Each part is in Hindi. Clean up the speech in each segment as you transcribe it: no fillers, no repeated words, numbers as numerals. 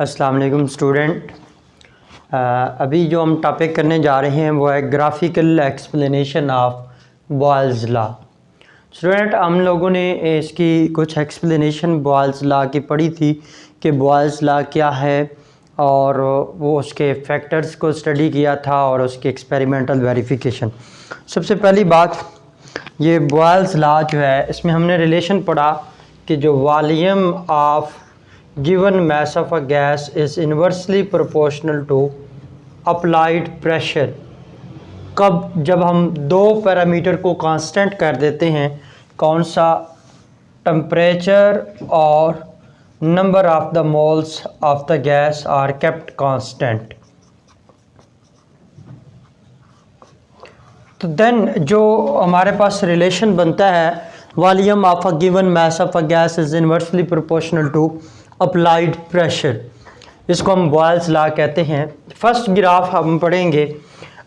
अस्सलाम वालेकुम स्टूडेंट। अभी जो हम टॉपिक करने जा रहे हैं वो है graphical explanation of Boyle's law. Student, हम लोगों ने इसकी कुछ एक्सप्लेनेशन बॉयल्स लॉ की पढ़ी थी कि बॉयल्स लॉ क्या है और वो उसके फैक्टर्स को स्टडी किया था और उसकी एक्सपेरिमेंटल वेरिफिकेशन। सबसे पहली बात, ये बॉयल्स लॉ जो है इसमें हमने रिलेशन पढ़ा कि जो volume of given mass of a gas is inversely proportional to applied pressure। कब जब हम दो पैरामीटर को कांस्टेंट कर देते हैं, कौन सा? टेम्परेचर और number of the moles of the gas are kept constant. तो देन जो हमारे पास रिलेशन बनता है, volume of a given mass of a gas is inversely proportional to applied pressure, इसको हम बॉयल्स लॉ कहते हैं। फर्स्ट ग्राफ हम पढ़ेंगे।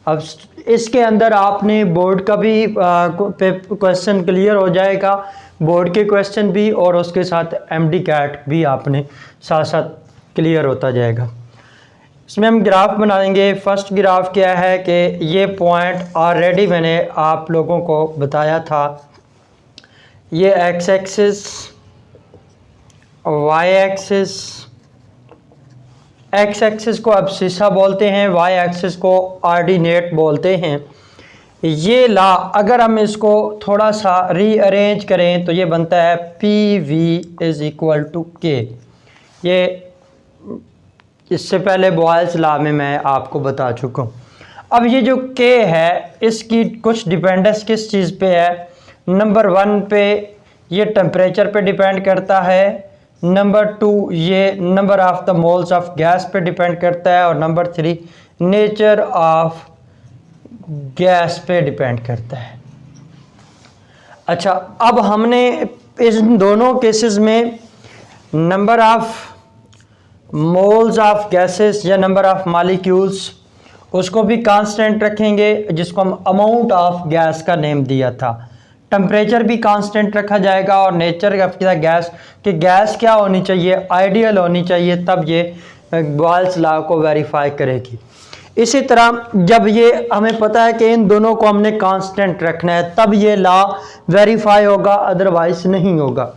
अब इसके अंदर आपने बोर्ड का भी क्वेश्चन क्लियर हो जाएगा, बोर्ड के क्वेश्चन भी और उसके साथ एमडी कैट भी आपने साथ साथ क्लियर होता जाएगा। इसमें हम ग्राफ बनाएंगे। फर्स्ट ग्राफ क्या है कि ये पॉइंट ऑलरेडी मैंने आप लोगों को बताया था, ये X axis, Y axis, X axis को एब्सिसा बोलते हैं, वाई एक्सिस को ऑर्डिनेट बोलते हैं। ये लॉ अगर हम इसको थोड़ा सा रीअरेंज करें तो ये बनता है P V is equal to K. ये इससे पहले बॉयल्स लॉ में मैं आपको बता चुका हूँ। अब ये जो के है इसकी कुछ डिपेंडेंस किस चीज़ पे है? नंबर 1 पे ये टेम्परेचर पे डिपेंड करता है, नंबर 2 ये number of the moles of gas पे डिपेंड करता है और नंबर 3 नेचर ऑफ गैस पे डिपेंड करता है। अच्छा, अब हमने इन दोनों केसेस में number of moles of gases या नंबर ऑफ मॉलिक्यूल्स उसको भी कांस्टेंट रखेंगे, जिसको हम अमाउंट ऑफ गैस का नेम दिया था। टेम्परेचर भी कांस्टेंट रखा जाएगा और नेचर ऑफ गैस कि गैस क्या होनी चाहिए? आइडियल होनी चाहिए, तब ये बॉयल्स लॉ को वेरीफाई करेगी। इसी तरह जब ये हमें पता है कि इन दोनों को हमने कांस्टेंट रखना है तब ये लॉ वेरीफाई होगा, अदरवाइज नहीं होगा।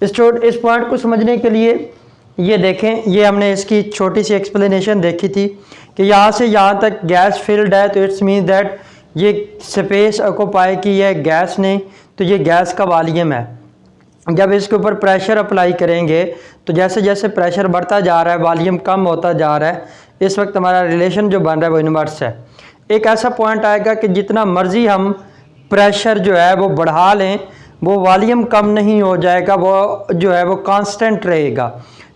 इस पॉइंट को समझने के लिए ये देखें, ये हमने इसकी छोटी सी एक्सप्लेनेशन देखी थी कि यहाँ से यहाँ तक गैस फिल्ड है, तो इट्स मीन दैट ये स्पेस ऑक्यूपाई की है गैस ने, तो ये गैस का वॉल्यूम है। जब इसके ऊपर प्रेशर अप्लाई करेंगे तो जैसे जैसे प्रेशर बढ़ता जा रहा है वॉल्यूम कम होता जा रहा है। इस वक्त हमारा रिलेशन जो बन रहा है वो इनवर्स है। एक ऐसा पॉइंट आएगा कि जितना मर्जी हम प्रेशर जो है वो बढ़ा लें, वो वॉल्यूम कम नहीं हो जाएगा, वो जो है वो कांस्टेंट रहेगा।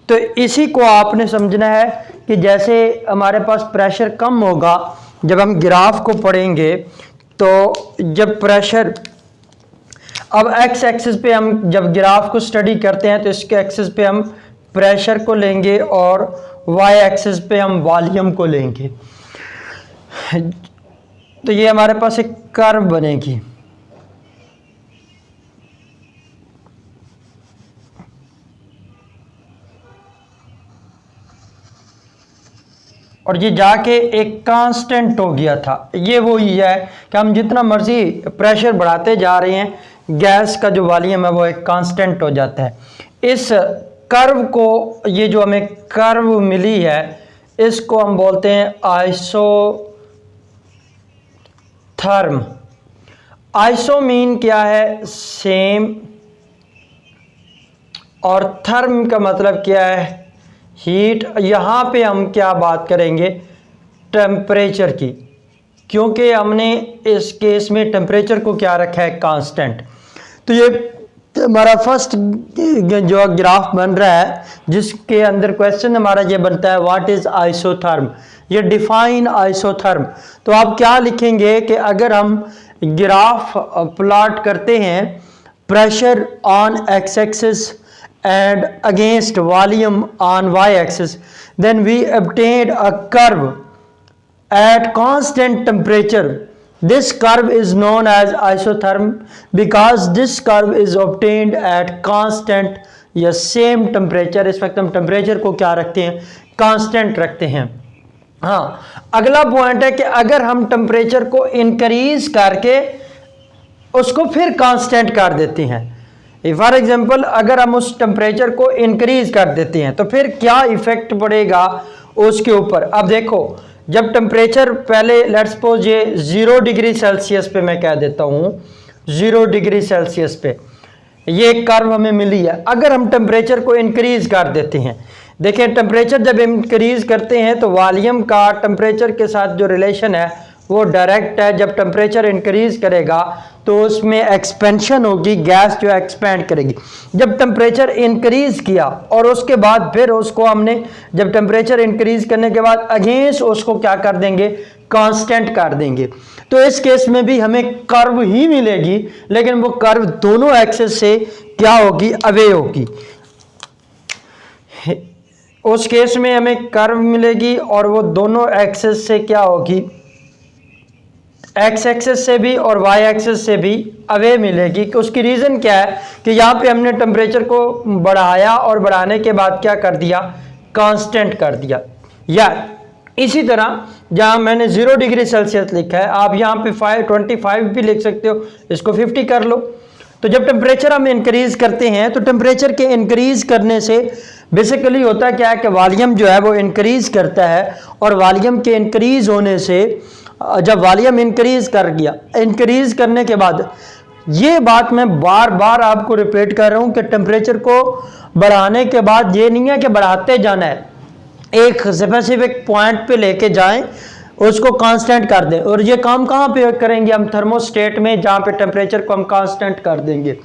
तो इसी को आपने समझना है कि जैसे हमारे पास प्रेशर कम होगा, जब हम ग्राफ को पढ़ेंगे तो जब प्रेशर, अब एक्स एक्सिस पे हम जब ग्राफ को स्टडी करते हैं तो इसके एक्सिस पे हम प्रेशर को लेंगे और वाई एक्सिस पे हम वॉल्यूम को लेंगे, तो ये हमारे पास एक कर्व बनेगी। और ये जाके एक कांस्टेंट हो गया था। ये वो ही है कि हम जितना मर्जी प्रेशर बढ़ाते जा रहे हैं, गैस का जो वॉल्यूम है वो एक कांस्टेंट हो जाता है। इस कर्व को, ये जो हमें कर्व मिली है, इसको हम बोलते हैं आइसोथर्म। आइसो मीन क्या है? सेम, और थर्म का मतलब क्या है? हीट। यहाँ पे हम क्या बात करेंगे? टेम्परेचर की, क्योंकि हमने इस केस में टेम्परेचर को क्या रखा है? कांस्टेंट। तो ये हमारा फर्स्ट जो ग्राफ बन रहा है जिसके अंदर क्वेश्चन हमारा ये बनता है व्हाट इज आइसोथर्म, ये डिफाइन आइसोथर्म। तो आप क्या लिखेंगे कि अगर हम ग्राफ प्लॉट करते हैं pressure on x axis and against volume on y-axis, then we obtained a curve at constant temperature. This curve is known as isotherm because this curve is obtained at constant या सेम टेम्परेचर। इस वक्त हम टेम्परेचर को क्या रखते हैं? कांस्टेंट रखते हैं। हाँ, अगला पॉइंट है कि अगर हम टेम्परेचर को इंक्रीज करके उसको फिर कांस्टेंट कर देते हैं, फॉर एग्जांपल अगर हम उस टेम्परेचर को इंक्रीज कर देते हैं तो फिर क्या इफेक्ट पड़ेगा उसके ऊपर। अब देखो, जब टेम्परेचर पहले लेट्स सपोज ये 0 डिग्री सेल्सियस पे मैं कह देता हूँ, 0 डिग्री सेल्सियस पे ये एक कर्व हमें मिली है। अगर हम टेम्परेचर को इंक्रीज कर देते हैं, देखिए टेम्परेचर जब इंक्रीज करते हैं तो वॉल्यूम का टेम्परेचर के साथ जो रिलेशन है वो डायरेक्ट है। जब टेम्परेचर इंक्रीज करेगा तो उसमें एक्सपेंशन होगी, गैस जो एक्सपेंड करेगी। जब टेम्परेचर इंक्रीज किया और उसके बाद फिर उसको हमने जब टेम्परेचर इंक्रीज करने के बाद अगेंस्ट उसको क्या कर देंगे, कांस्टेंट कर देंगे। तो इस केस में भी हमें कर्व ही मिलेगी, लेकिन वो कर्व दोनों एक्सिस से क्या होगी, अवे होगी। उस केस में हमें कर्व मिलेगी और वो दोनों एक्सिस से क्या होगी, एक्स एक्सिस से भी और वाई एक्सिस से भी अवे मिलेगी। कि उसकी रीज़न क्या है कि यहाँ पे हमने टेम्परेचर को बढ़ाया और बढ़ाने के बाद क्या कर दिया, कांस्टेंट कर दिया। या इसी तरह जहाँ मैंने 0 डिग्री सेल्सियस लिखा है, आप यहाँ पे 25 भी लिख सकते हो, इसको 50 कर लो। तो जब टेम्परेचर हम इंक्रीज करते हैं तो टेम्परेचर के इंक्रीज करने से बेसिकली होता क्या है कि वॉल्यूम जो है वो इंक्रीज करता है, और वॉल्यूम के इंक्रीज होने से जब वॉल्यूम इंक्रीज कर गया, इंक्रीज करने के बाद, ये बात मैं बार बार आपको रिपीट कर रहा हूं कि टेम्परेचर को बढ़ाने के बाद ये नहीं है कि बढ़ाते जाना है, एक स्पेसिफिक पॉइंट पे लेके जाएं, उसको कांस्टेंट कर दें। और ये काम कहाँ पे करेंगे हम, थर्मोस्टेट में, जहाँ पे टेम्परेचर को हम कांस्टेंट कर देंगे।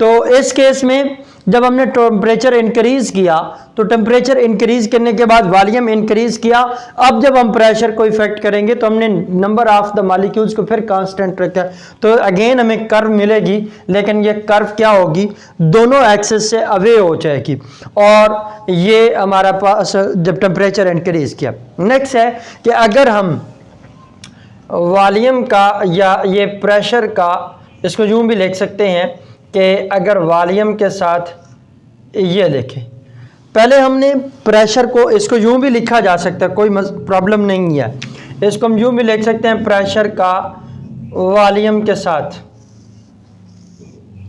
तो इस केस में जब हमने टेम्परेचर इंक्रीज किया तो टेम्परेचर इंक्रीज करने के बाद वॉल्यूम इंक्रीज किया। अब जब हम प्रेशर को इफेक्ट करेंगे तो हमने नंबर ऑफ द मॉलिक्यूल्स को फिर कांस्टेंट रखा, तो अगेन हमें कर्व मिलेगी, लेकिन ये कर्व क्या होगी, दोनों एक्सिस से अवे हो जाएगी। और ये हमारा पास जब टेम्परेचर इंक्रीज किया। नेक्स्ट है कि अगर हम वॉल्यूम का या ये प्रेशर का, इसको यूं भी लिख सकते हैं कि अगर वॉल्यूम के साथ, ये देखें पहले हमने प्रेशर को, इसको यूं भी लिखा जा सकता है, कोई प्रॉब्लम नहीं है, इसको हम यूं भी लिख सकते हैं, प्रेशर का वॉल्यूम के साथ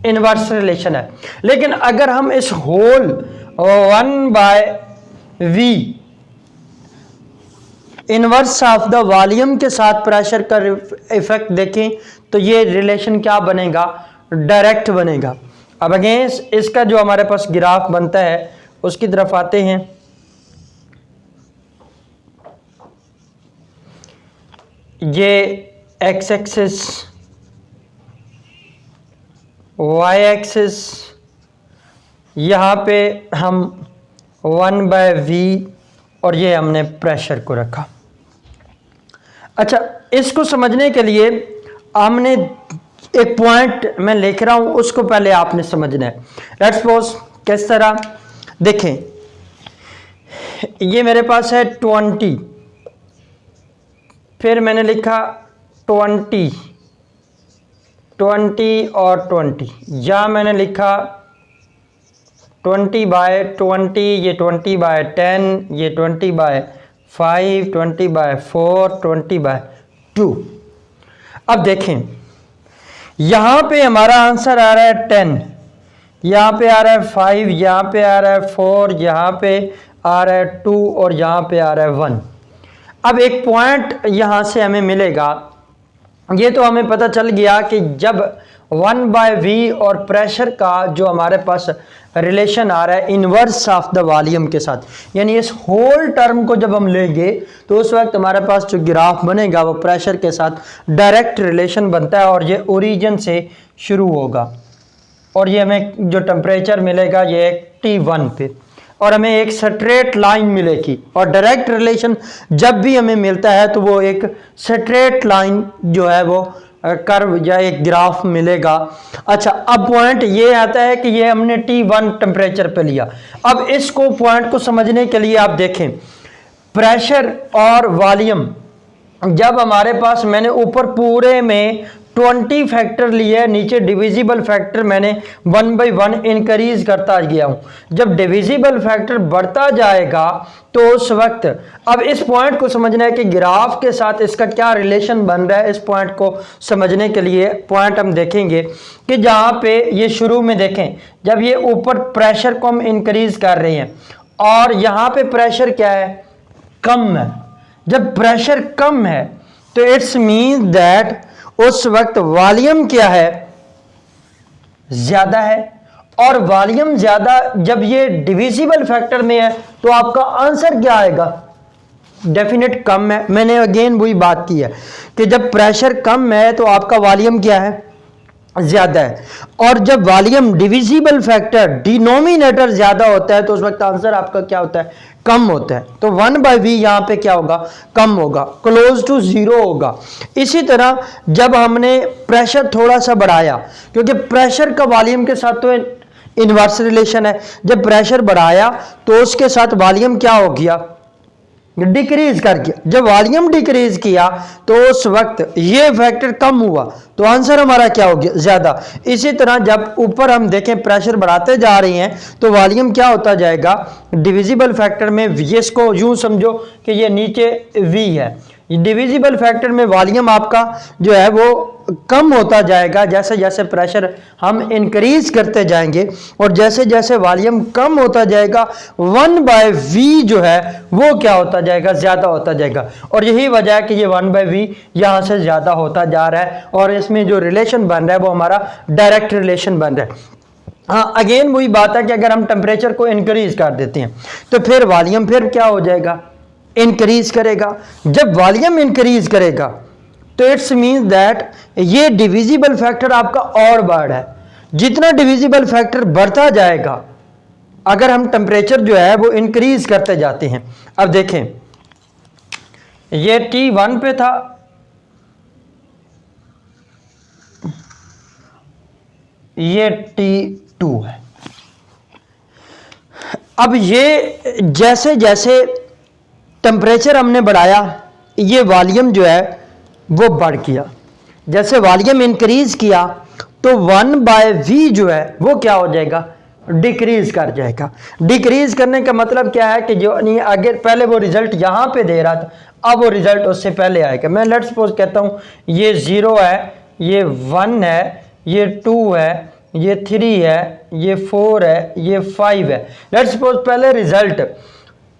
इनवर्स रिलेशन है। लेकिन अगर हम इस whole 1/v inverse of the volume के साथ प्रेशर का इफेक्ट देखें तो ये रिलेशन क्या बनेगा, डायरेक्ट बनेगा। अब अगेंस्ट इसका जो हमारे पास ग्राफ बनता है उसकी तरफ आते हैं। ये एक्स एक्सिस, वाई एक्सिस, यहाँ पे हम 1/v और ये हमने प्रेशर को रखा। अच्छा, इसको समझने के लिए हमने एक पॉइंट मैं लिख रहा हूं, उसको पहले आपने समझना है। लेट्स सपोज किस तरह, देखें ये मेरे पास है 20, फिर मैंने लिखा 20 और 20, या मैंने लिखा 20/20, ये 20/10, ये 20/5, 20/4, 20/2। अब देखें यहां पे हमारा आंसर आ रहा है 10, यहाँ पे आ रहा है 5, यहाँ पे आ रहा है 4, यहाँ पे आ रहा है 2 और यहाँ पे आ रहा है 1। अब एक पॉइंट यहाँ से हमें मिलेगा, ये तो हमें पता चल गया कि जब 1/v और प्रेशर का जो हमारे पास रिलेशन आ रहा है इनवर्स ऑफ द वॉल्यूम के साथ, यानी इस होल टर्म को जब हम लेंगे तो उस वक्त हमारे पास जो ग्राफ बनेगा वो प्रेशर के साथ डायरेक्ट रिलेशन बनता है, और ये ओरिजिन से शुरू होगा और ये हमें जो टेम्परेचर मिलेगा ये T1 पे, और हमें एक स्ट्रेट लाइन मिलेगी। और डायरेक्ट रिलेशन जब भी हमें मिलता है तो वो एक स्ट्रेट लाइन जो है वो कर्व या एक ग्राफ मिलेगा। अच्छा, अब पॉइंट ये आता है कि ये हमने T1 टेम्परेचर पे लिया। अब इसको पॉइंट को समझने के लिए आप देखें, प्रेशर और वॉल्यूम जब हमारे पास, मैंने ऊपर पूरे में 20 फैक्टर लिए, नीचे डिविजिबल फैक्टर मैंने 1 by 1 इंक्रीज करता गया हूं। जब डिविजिबल फैक्टर बढ़ता जाएगा तो उस वक्त, अब इस पॉइंट को समझना है कि ग्राफ के साथ इसका क्या रिलेशन बन रहा है। इस पॉइंट को समझने के लिए पॉइंट हम देखेंगे कि जहां पे ये शुरू में देखें, जब ये ऊपर प्रेशर को हम इंक्रीज कर रहे हैं और यहां पे प्रेशर क्या है, कम है। जब प्रेशर कम है तो इट्स मीन दैट उस वक्त वॉल्यूम क्या है, ज्यादा है। और वॉल्यूम ज्यादा जब ये डिविजिबल फैक्टर में है तो आपका आंसर क्या आएगा, डेफिनेट कम है। मैंने अगेन वही बात की है कि जब प्रेशर कम है तो आपका वॉल्यूम क्या है, ज्यादा है। और जब वॉल्यूम डिविजिबल फैक्टर डिनोमिनेटर ज्यादा होता है तो उस वक्त आंसर आपका क्या होता है, कम होता है। तो 1/v यहां पे क्या होगा, कम होगा, क्लोज टू 0 होगा। इसी तरह जब हमने प्रेशर थोड़ा सा बढ़ाया, क्योंकि प्रेशर का वॉल्यूम के साथ तो इनवर्स रिलेशन है, जब प्रेशर बढ़ाया तो उसके साथ वॉल्यूम क्या हो गया, डिक्रीज कर गया। जब वॉल्यूम डिक्रीज किया तो उस वक्त ये फैक्टर कम हुआ तो आंसर हमारा क्या हो गया, ज्यादा। इसी तरह जब ऊपर हम देखें प्रेशर बढ़ाते जा रहे हैं तो वॉल्यूम क्या होता जाएगा, डिविजिबल फैक्टर में इसको यूं समझो कि ये नीचे v है, डिविजिबल फैक्टर में वॉल्यूम आपका जो है वो कम होता जाएगा जैसे जैसे प्रेशर हम इंक्रीज करते जाएंगे। और जैसे जैसे वॉल्यूम कम होता जाएगा 1/v जो है वो क्या होता जाएगा, ज्यादा होता जाएगा। और यही वजह है कि ये 1/v यहां से ज्यादा होता जा रहा है और इसमें जो रिलेशन बन रहा है वो हमारा डायरेक्ट रिलेशन बन रहा है। हाँ, अगेन वही बात है कि अगर हम टेम्परेचर को इंक्रीज कर देते हैं तो फिर वॉल्यूम फिर क्या हो जाएगा, इंक्रीज करेगा। जब वॉल्यूम इंक्रीज करेगा तो इट्स मींस दैट ये डिविजिबल फैक्टर आपका और बढ़ है। जितना डिविजिबल फैक्टर बढ़ता जाएगा, अगर हम टेम्परेचर जो है वो इंक्रीज करते जाते हैं। अब देखें ये T1 पे था, ये T2 है। अब ये जैसे जैसे टेम्परेचर हमने बढ़ाया ये वॉल्यूम जो है वो बढ़ गया। जैसे वॉल्यूम इंक्रीज किया तो 1/v जो है वो क्या हो जाएगा, डिक्रीज कर जाएगा। डिक्रीज करने का मतलब क्या है कि जो नहीं आगे पहले वो रिजल्ट यहां पे दे रहा था, अब वो रिजल्ट उससे पहले आएगा। मैं लेट्स सपोज कहता हूं ये 0 है, ये 1 है, ये 2 है, ये 3 है, ये 4 है, ये 5 है। लेट्स सपोज पहले रिजल्ट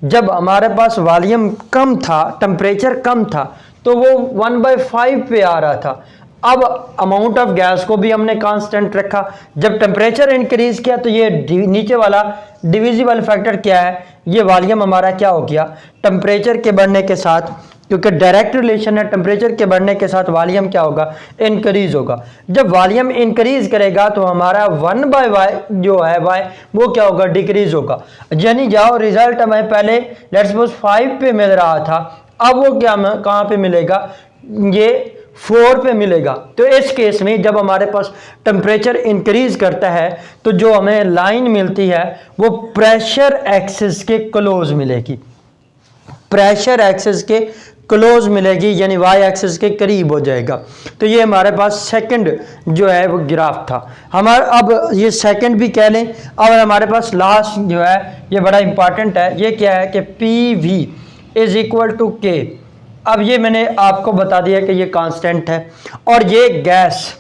जब हमारे पास वॉल्यूम कम था, टेम्परेचर कम था, तो वो 1/5 पे आ रहा था। अब अमाउंट ऑफ गैस को भी हमने कांस्टेंट रखा। जब टेम्परेचर इंक्रीज किया तो ये नीचे वाला डिविजिबल फैक्टर क्या है, ये वॉल्यूम हमारा क्या हो गया, टेम्परेचर के बढ़ने के साथ, क्योंकि डायरेक्ट रिलेशन है, टेम्परेचर के बढ़ने के साथ वॉल्यूम क्या होगा, इंक्रीज होगा। जब वॉल्यूम इंक्रीज करेगा तो हमारा 1/y जो है y वो क्या होगा, डिक्रीज होगा। यानी जाओ रिजल्ट हमें पहले लेट्स सपोज 5 पे मिल रहा था, अब वो क्या कहां पे मिलेगा, ये 4 पे मिलेगा। तो इस केस में जब हमारे पास टेम्परेचर इंक्रीज करता है तो जो हमें लाइन मिलती है वो प्रेशर एक्सिस के क्लोज मिलेगी, प्रेशर एक्सिस के क्लोज मिलेगी, यानी वाई एक्सिस के करीब हो जाएगा। तो ये हमारे पास सेकंड जो है वो ग्राफ था हमारा। अब ये सेकंड भी कह लें। अब हमारे पास लास्ट जो है ये बड़ा इंपॉर्टेंट है, ये क्या है कि PV is equal to K। अब ये मैंने आपको बता दिया कि ये कांस्टेंट है और ये गैस,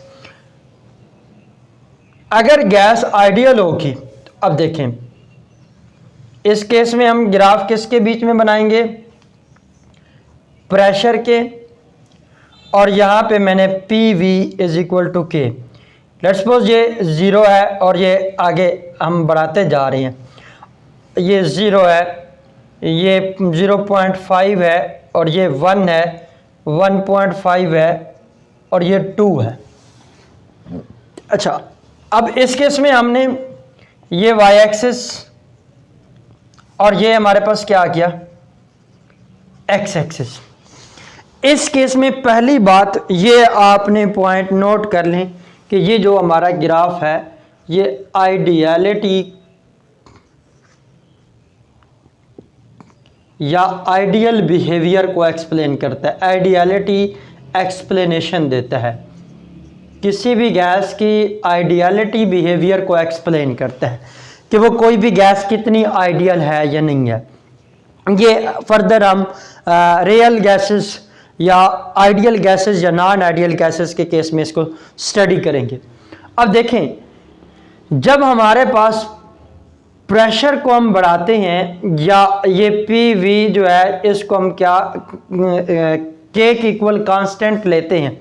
अगर गैस आइडियल होगी, अब देखें इस केस में हम ग्राफ किसके बीच में बनाएंगे, प्रेशर के, और यहां पे मैंने PV is equal to K। Let's suppose ये 0 है और ये आगे हम बढ़ाते जा रहे हैं, ये 0 है, ये 0.5 है और ये 1 है, 1.5 है और ये 2 है। अच्छा, अब इस केस में हमने ये y एक्सिस और ये हमारे पास क्या आ गया, x एक्सिस। इस केस में पहली बात ये आपने पॉइंट नोट कर लें कि ये जो हमारा ग्राफ है ये आइडियलिटी या आइडियल बिहेवियर को एक्सप्लेन करता है, आइडियलिटी एक्सप्लेनेशन देता है। किसी भी गैस की आइडियलिटी बिहेवियर को एक्सप्लेन करता है कि वो कोई भी गैस कितनी आइडियल है या नहीं है। ये फर्दर हम रियल गैसेस या आइडियल गैसेस या नॉन आइडियल गैसेस के केस में इसको स्टडी करेंगे। अब देखें, जब हमारे पास प्रेशर को हम बढ़ाते हैं या ये पी वी जो है इसको हम क्या के इक्वल कांस्टेंट लेते हैं,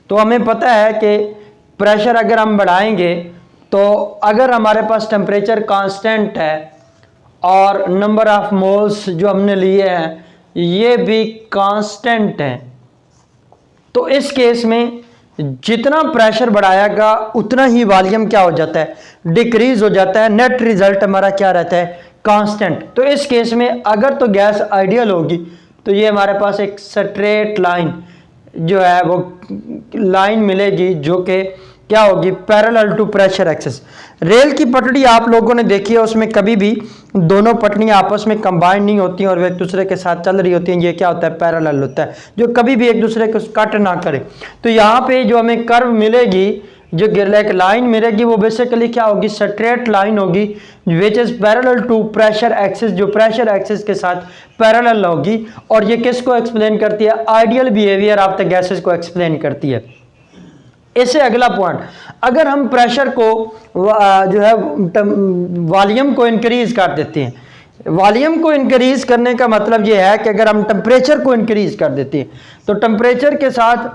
तो हमें पता है कि प्रेशर अगर हम बढ़ाएंगे तो अगर हमारे पास टेम्परेचर कांस्टेंट है और नंबर ऑफ मोल्स जो हमने लिए हैं ये भी कांस्टेंट हैं, तो इस केस में जितना प्रेशर बढ़ाएगा उतना ही वॉल्यूम क्या हो जाता है, डिक्रीज हो जाता है। नेट रिजल्ट हमारा क्या रहता है, कांस्टेंट। तो इस केस में अगर तो गैस आइडियल होगी तो ये हमारे पास एक स्ट्रेट लाइन जो है वो लाइन मिलेगी जो कि क्या होगी, parallel to pressure axis. Rail की पटड़ी आप लोगों ने देखी है, उसमें कभी भी दोनों पटड़ियाँ आपस में कंबाइन नहीं होती हैं और वे एक दूसरे के साथ चल रही होती हैं। ये क्या होता है, पैरेलल होता है, जो कभी भी एक दूसरे को कट ना करे। तो यहाँ पे जो हमें कर्व मिलेगी, जो एक लाइन मिलेगी, वो बेसिकली क्या होगी, स्ट्रेट लाइन होगी which is parallel to pressure axis, जो प्रेशर एक्सिस के साथ पैरेलल होगी। और ये किसको एक्सप्लेन करती है, ideal behaviour of the gases को एक्सप्लेन करती है। इससे अगला पॉइंट, अगर हम प्रेशर को जो है वॉल्यूम को इंक्रीज कर देते हैं, वॉल्यूम को इंक्रीज करने का मतलब ये है कि अगर हम टेम्परेचर को इंक्रीज कर देते हैं तो टेम्परेचर के साथ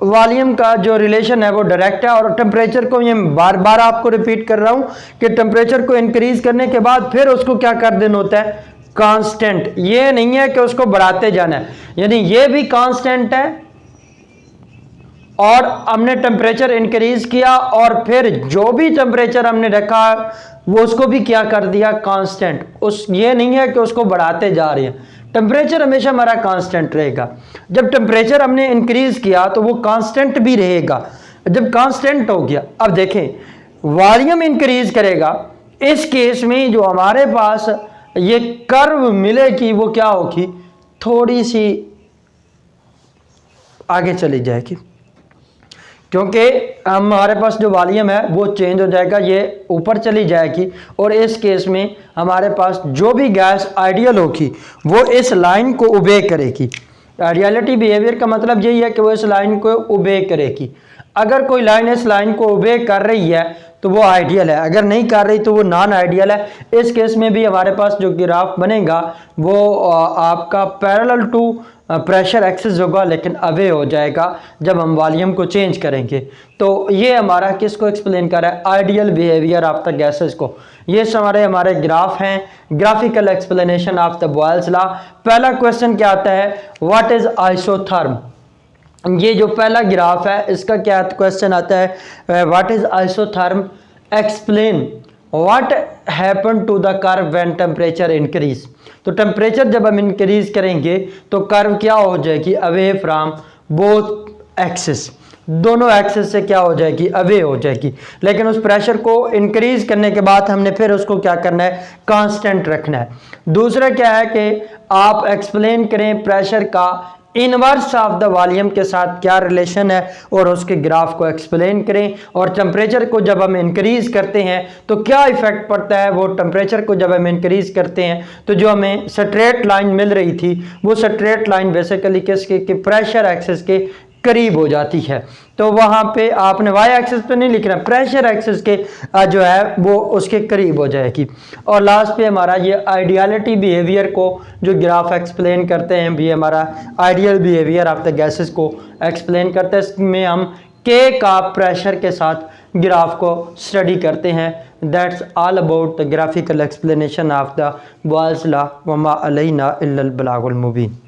वॉल्यूम का जो रिलेशन है वो डायरेक्ट है। और टेम्परेचर को ये बार बार आपको रिपीट कर रहा हूं कि टेम्परेचर को इंक्रीज करने के बाद फिर उसको क्या कर देना होता है, कांस्टेंट। ये नहीं है कि उसको बढ़ाते जाना है, यानी ये भी कांस्टेंट है और हमने टेम्परेचर इंक्रीज किया और फिर जो भी टेम्परेचर हमने रखा वो उसको भी क्या कर दिया, कांस्टेंट। उस ये नहीं है कि उसको बढ़ाते जा रहे हैं, टेम्परेचर हमेशा हमारा कांस्टेंट रहेगा। जब टेम्परेचर हमने इंक्रीज किया तो वो कांस्टेंट भी रहेगा। जब कांस्टेंट हो गया, अब देखें वॉल्यूम इंक्रीज करेगा, इस केस में जो हमारे पास ये कर्व मिलेगी वो क्या होगी, थोड़ी सी आगे चली जाएगी, क्योंकि हमारे पास जो वॉल्यूम है वो चेंज हो जाएगा, ये ऊपर चली जाएगी। और इस केस में हमारे पास जो भी गैस आइडियल होगी वो इस लाइन को ओबे करेगी। आइडियलिटी बिहेवियर का मतलब यही है कि वो इस लाइन को ओबे करेगी। अगर कोई लाइन इस लाइन को ओबे कर रही है तो वो आइडियल है, अगर नहीं कर रही तो वो नॉन आइडियल है। इस केस में भी हमारे पास जो ग्राफ बनेगा वो आपका पैरेलल टू प्रेशर एक्सिस होगा, लेकिन अवे हो जाएगा जब हम वॉल्यूम को चेंज करेंगे। तो ये हमारा किसको एक्सप्लेन कर रहा है, ideal behaviour of the gases को। ये हमारे ग्राफ हैं, graphical explanation of the Boyle's law. पहला क्वेश्चन क्या आता है, व्हाट इज आइसोथर्म। ये जो पहला ग्राफ है इसका क्या क्वेश्चन आता है, what is isotherm, explain what happen to the curve when temperature increase. तो टेम्परेचर जब हम इंक्रीज करेंगे तो कर्व क्या हो जाएगी, अवे फ्रॉम बोथ एक्सिस, दोनों एक्सिस से क्या हो जाएगी, अवे हो जाएगी। लेकिन उस प्रेशर को इंक्रीज करने के बाद हमने फिर उसको क्या करना है, कांस्टेंट रखना है। दूसरा क्या है कि आप एक्सप्लेन करें प्रेशर का इनवर्स ऑफ द वॉल्यूम के साथ क्या रिलेशन है और उसके ग्राफ को एक्सप्लेन करें। और टेम्परेचर को जब हम इंक्रीज करते हैं तो क्या इफेक्ट पड़ता है, वो टेम्परेचर को जब हम इंक्रीज करते हैं तो जो हमें स्ट्रेट लाइन मिल रही थी वो स्ट्रेट लाइन बेसिकली किसके, प्रेशर एक्सिस के करीब हो जाती है। तो वहाँ पे आपने वाई एक्सिस पे नहीं लिखना, प्रेशर एक्सिस के जो है वो उसके करीब हो जाएगी। और लास्ट पे हमारा ये आइडियलिटी बिहेवियर को जो ग्राफ एक्सप्लेन करते हैं भी हमारा ideal behaviour of the gases को एक्सप्लेन करते हैं। इसमें हम के का प्रेशर के साथ ग्राफ को स्टडी करते हैं। That's all about the graphical explanation of the Boyle's law, Verma Alaina इल्लल बलागुल Mubeen.